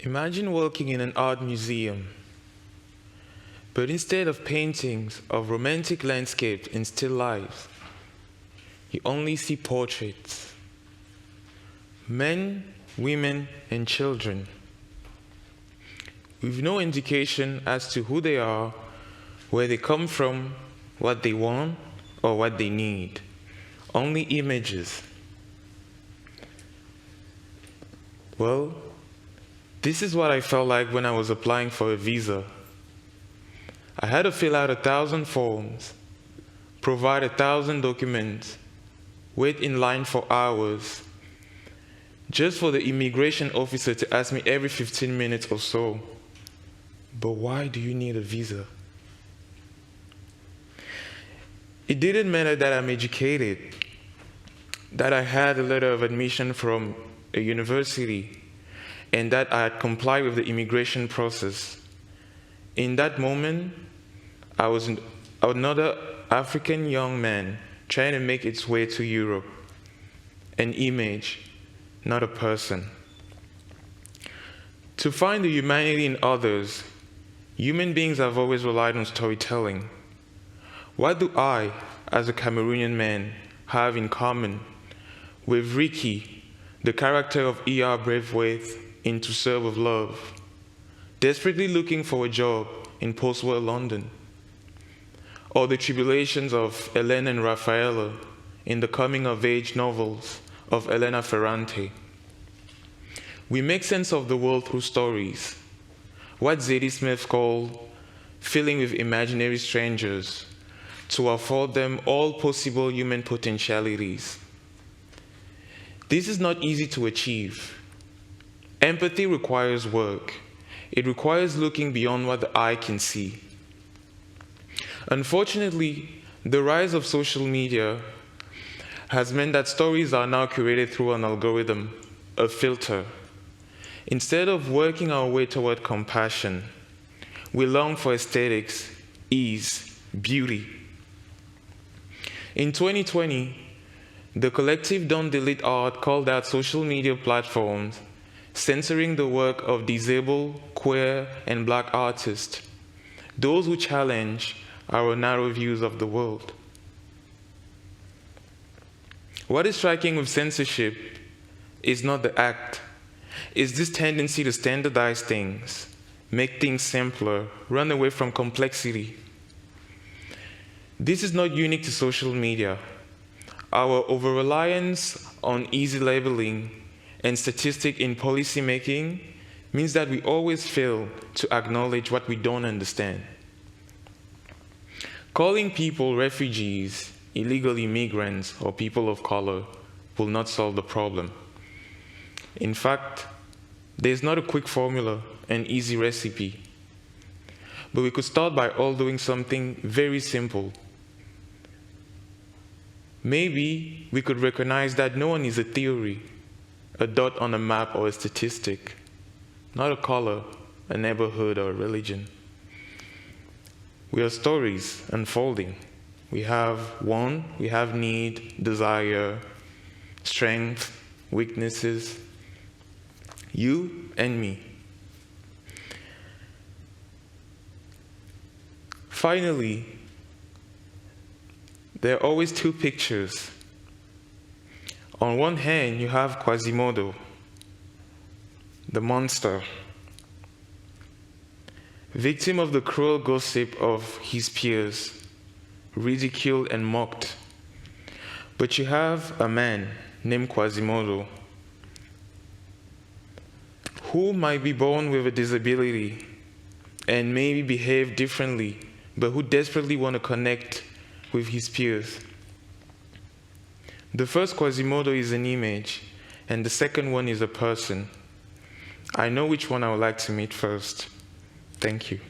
Imagine working in an art museum, but instead of paintings of romantic landscapes and still lifes, you only see portraits. Men, women, and children, with no indication as to who they are, where they come from, what they want, or what they need. Only images. Well, this is what I felt like when I was applying for a visa. I had to fill out 1,000 forms, provide 1,000 documents, wait in line for hours, just for the immigration officer to ask me every 15 minutes or so, "But why do you need a visa?" It didn't matter that I'm educated, that I had a letter of admission from a university, and that I had complied with the immigration process. In that moment, I was another African young man trying to make its way to Europe. An image, not a person. To find the humanity in others, human beings have always relied on storytelling. What do I, as a Cameroonian man, have in common with Ricky, the character of E.R. Braithwaite in To Serve with Love, desperately looking for a job in post-war London? Or the tribulations of Helene and Raffaella in the coming-of-age novels of Elena Ferrante? We make sense of the world through stories, what Zadie Smith called filling with imaginary strangers, to afford them all possible human potentialities. This is not easy to achieve. Empathy requires work. It requires looking beyond what the eye can see. Unfortunately, the rise of social media has meant that stories are now curated through an algorithm, a filter. Instead of working our way toward compassion, we long for aesthetics, ease, beauty. In 2020, the collective Don't Delete Art called out social media platforms censoring the work of disabled, queer, and Black artists, those who challenge our narrow views of the world. What is striking with censorship is not the act, it's this tendency to standardize things, make things simpler, run away from complexity. This is not unique to social media. Our over-reliance on easy labeling and statistic in policymaking means that we always fail to acknowledge what we don't understand. Calling people refugees, illegal immigrants, or people of color will not solve the problem. In fact, there's not a quick formula, an easy recipe. But we could start by all doing something very simple. Maybe we could recognize that no one is a theory, a dot on a map or a statistic, not a color, a neighborhood, or a religion. We are stories unfolding. We have want, we have need, desire, strength, weaknesses, you and me. Finally, there are always two pictures. On one hand, you have Quasimodo, the monster, victim of the cruel gossip of his peers, ridiculed and mocked. But you have a man named Quasimodo, who might be born with a disability and maybe behave differently, but who desperately want to connect with his peers. The first Quasimodo is an image, and the second one is a person. I know which one I would like to meet first. Thank you.